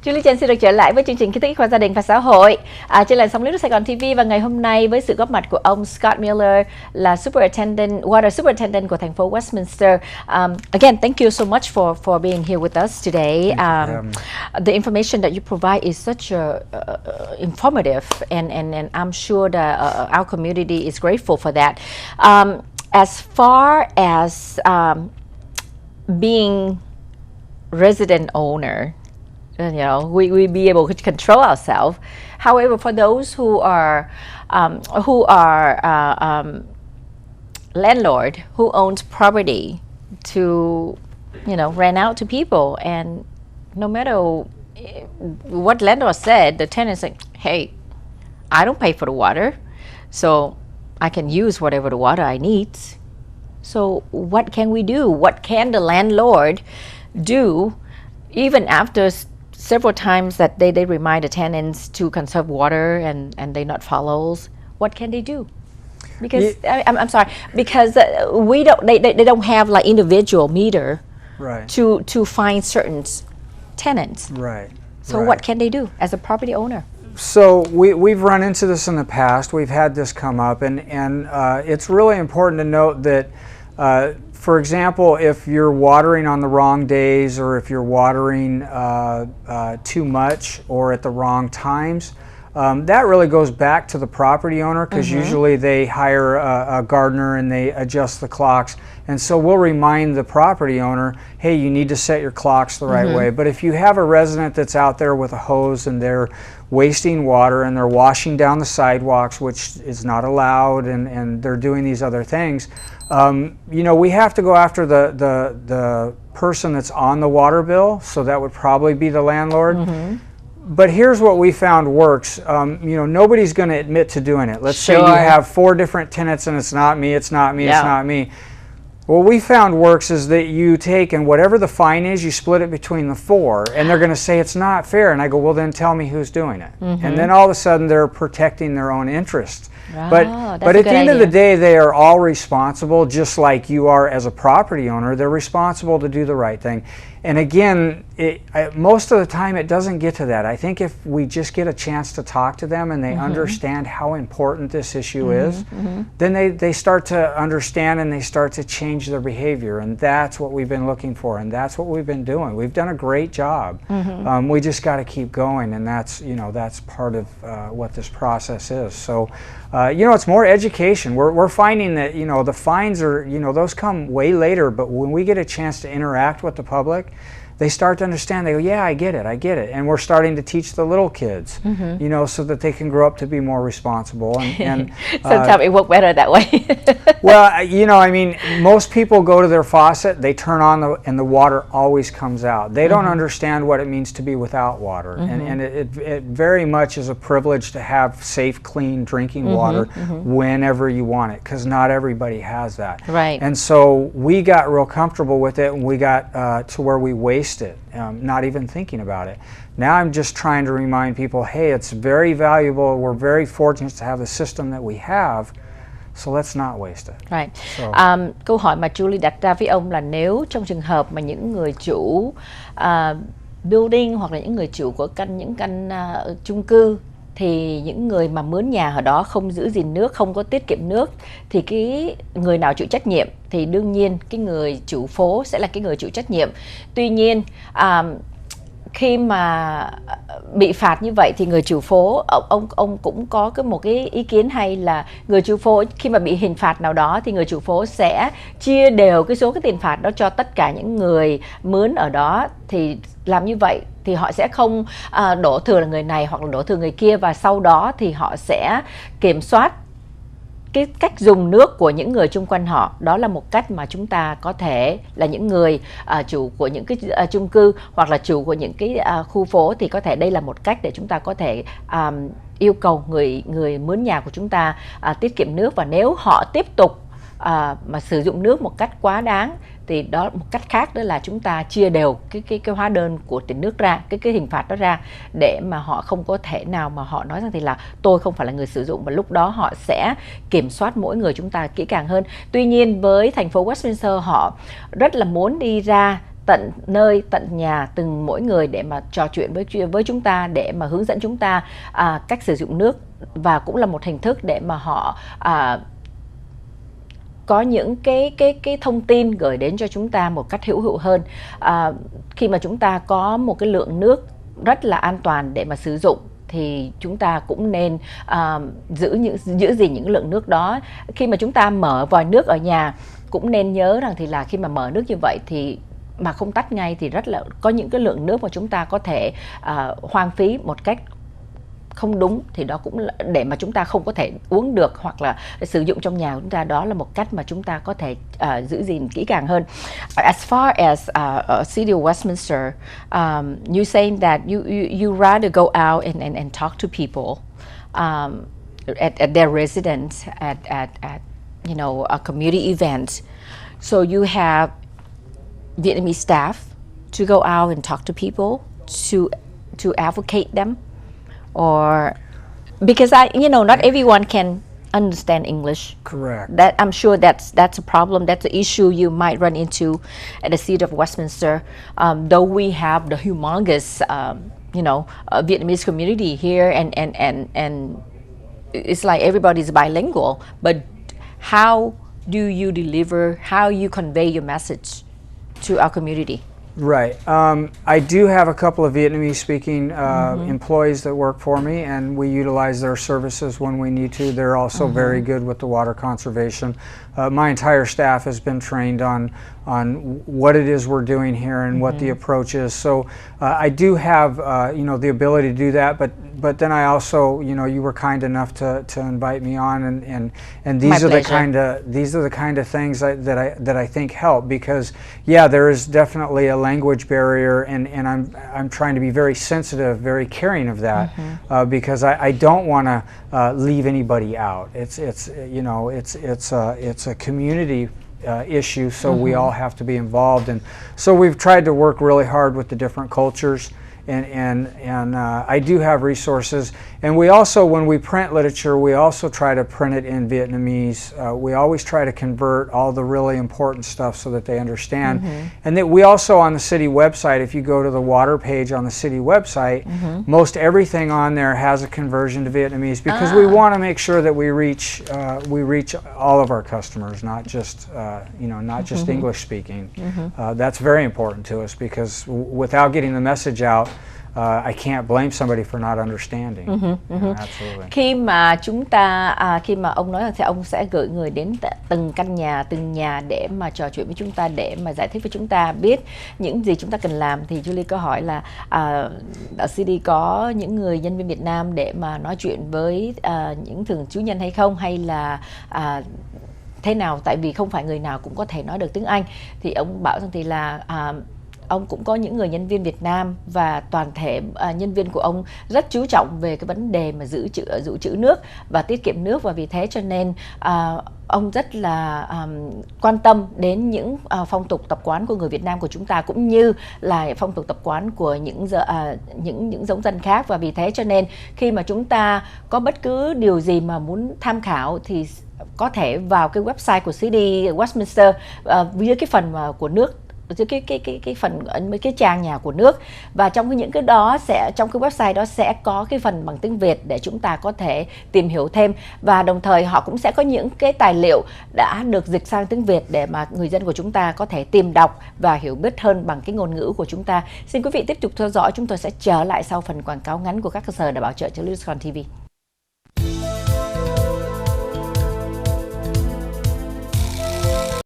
Julie Chen xin được trở lại với chương trình Kien Thuc Y Khoa Gia Đình và Xã Hội trên làn sóng Lý Sài Gòn TV, và ngày hôm nay với sự góp mặt của ông Scott Miller là Water Superintendent của thành phố Westminster. Again, thank you so much for being here with us today. The information that you provide is such informative, and I'm sure that our community is grateful for that. As far as being resident owner, we be able to control ourselves. However, for those who are landlord who owns property to rent out to people, and no matter what landlord said, the tenant said, "Hey, I don't pay for the water, so I can use whatever the water I need." So what can we do? What can the landlord do, even after several times that they remind the tenants to conserve water and they not follows? What can they do? Because I'm sorry, because they don't have like individual meter, right, to find certain tenants. Right. So what can they do as a property owner? So we've run into this in the past. We've had this come up, and it's really important to note that, for example, if you're watering on the wrong days, or if you're watering too much or at the wrong times, that really goes back to the property owner, because usually they hire a gardener and they adjust the clocks. And so we'll remind the property owner, hey, you need to set your clocks the right way. But if you have a resident that's out there with a hose and they're wasting water and they're washing down the sidewalks, which is not allowed, and they're doing these other things, we have to go after the person that's on the water bill. So that would probably be the landlord. But here's what we found works. Nobody's going to admit to doing it. Let's say you have 4 different tenants and it's not me, it's not me, it's not me. What we found works is that you take, and whatever the fine is, you split it between the 4, and they're going to say it's not fair. And I go, well, then tell me who's doing it. And then all of a sudden they're protecting their own interests. But at the end of the day, they are all responsible, just like you are as a property owner. They're responsible to do the right thing. And again, most of the time it doesn't get to that. I think if we just get a chance to talk to them and they understand how important this issue is, then they start to understand and they start to change their behavior. And that's what we've been looking for, and that's what we've been doing. We've done a great job. We just got to keep going, and that's part of what this process is. So, it's more education. We're finding that the fines are those come way later, but when we get a chance to interact with the public, they start to understand. They go, yeah, I get it. And we're starting to teach the little kids, so that they can grow up to be more responsible. And sometimes it works better that way. Well, most people go to their faucet, they turn on and the water always comes out. They don't understand what it means to be without water. And it very much is a privilege to have safe, clean drinking water whenever you want it, because not everybody has that. Right. And so we got real comfortable with it, and we got to where we waste it, not even thinking about it. Now I'm just trying to remind people, hey, it's very valuable. We're very fortunate to have the system that we have, so let's not waste it. Right. Câu hỏi mà Julie đặt ra với ông là nếu trong trường hợp mà những người chủ building hoặc là những người chủ của những căn chung cư, thì những người mà mướn nhà ở đó không giữ gìn nước, không có tiết kiệm nước, thì cái người nào chịu trách nhiệm? Thì đương nhiên cái người chủ phố sẽ là cái người chịu trách nhiệm. Tuy nhiên khi mà bị phạt như vậy thì người chủ phố, ông cũng có một cái ý kiến hay là người chủ phố khi mà bị hình phạt nào đó thì người chủ phố sẽ chia đều cái tiền phạt đó cho tất cả những người mướn ở đó. Thì làm như vậy thì họ sẽ không đổ thừa là người này hoặc là đổ thừa người kia, và sau đó thì họ sẽ kiểm soát cái cách dùng nước của những người chung quanh họ. Đó là một cách mà chúng ta có thể là những người chủ của những cái chung cư hoặc là chủ của những cái khu phố, thì có thể đây là một cách để chúng ta có thể yêu cầu người mướn nhà của chúng ta tiết kiệm nước. Và nếu họ tiếp tục mà sử dụng nước một cách quá đáng, thì đó một cách khác đó là chúng ta chia đều cái hóa đơn của tiền nước ra, cái hình phạt đó ra, để mà họ không có thể nào mà họ nói rằng thì là tôi không phải là người sử dụng, và lúc đó họ sẽ kiểm soát mỗi người chúng ta kỹ càng hơn. Tuy nhiên với thành phố Westminster, họ rất là muốn đi ra tận nơi, tận nhà từng mỗi người để mà trò chuyện với chúng ta, để mà hướng dẫn chúng ta cách sử dụng nước, và cũng là một hình thức để mà họ có những cái thông tin gửi đến cho chúng ta một cách hữu hiệu hơn. Khi mà chúng ta có một cái lượng nước rất là an toàn để mà sử dụng thì chúng ta cũng nên giữ gìn những lượng nước đó. Khi mà chúng ta mở vòi nước ở nhà cũng nên nhớ rằng thì là khi mà mở nước như vậy thì mà không tắt ngay thì rất là có những cái lượng nước mà chúng ta có thể hoang phí một cách không đúng, thì đó cũng là để mà chúng ta không có thể uống được hoặc là sử dụng trong nhà của chúng ta. Đó là một cách mà chúng ta có thể giữ gìn kỹ càng hơn. As far as City of Westminster, you saying that you rather go out and talk to people at their residence, at you know, a community event. So you have Vietnamese staff to go out and talk to people to advocate them. Or because not everyone can understand English. Correct. That I'm sure that's a problem. That's an issue you might run into at the City of Westminster. Though we have the humongous, Vietnamese community here, and it's like everybody's bilingual. But how do you deliver? How you convey your message to our community? Right. I do have a couple of Vietnamese-speaking employees that work for me, and we utilize their services when we need to. They're also very good with the water conservation. My entire staff has been trained on what it is we're doing here and what the approach is. So I do have the ability to do that, but then I also you were kind enough to invite me on, and these are the kind of things that I think help, because there is definitely a language barrier, and I'm trying to be very sensitive, very caring of that, because I don't want to leave anybody out. It's a community issue, so we all have to be involved, and so we've tried to work really hard with the different cultures. And I do have resources, and we also, when we print literature, we also try to print it in Vietnamese. We always try to convert all the really important stuff so that they understand. And that we also, on the city website, if you go to the water page on the city website, most everything on there has a conversion to Vietnamese, because we want to make sure that we reach all of our customers, not just English speaking. That's very important to us, because without getting the message out, I can't blame somebody for not understanding. Absolutely. Khi mà ông nói rằng ông sẽ gửi người đến từng nhà để mà trò chuyện với chúng ta, để mà giải thích với chúng ta biết những gì chúng ta cần làm, thì Julie có hỏi là ở CD có những người nhân viên Việt Nam để mà nói chuyện với những thường trú nhân hay không, hay là thế nào, tại vì không phải người nào cũng có thể nói được tiếng Anh. Thì ông bảo rằng thì là ông cũng có những người nhân viên Việt Nam, và toàn thể nhân viên của ông rất chú trọng về cái vấn đề mà giữ trữ nước và tiết kiệm nước, và vì thế cho nên ông rất là quan tâm đến những phong tục tập quán của người Việt Nam của chúng ta, cũng như là phong tục tập quán của những giống dân khác. Và vì thế cho nên khi mà chúng ta có bất cứ điều gì mà muốn tham khảo thì có thể vào cái website của City Westminster, với cái phần của nước, cái phần mấy cái trang nhà của nước, và trong những cái đó trong cái website đó sẽ có cái phần bằng tiếng Việt để chúng ta có thể tìm hiểu thêm, và đồng thời họ cũng sẽ có những cái tài liệu đã được dịch sang tiếng Việt để mà người dân của chúng ta có thể tìm đọc và hiểu biết hơn bằng cái ngôn ngữ của chúng ta. Xin quý vị tiếp tục theo dõi, chúng tôi sẽ trở lại sau phần quảng cáo ngắn của các cơ sở để bảo trợ cho Con TV.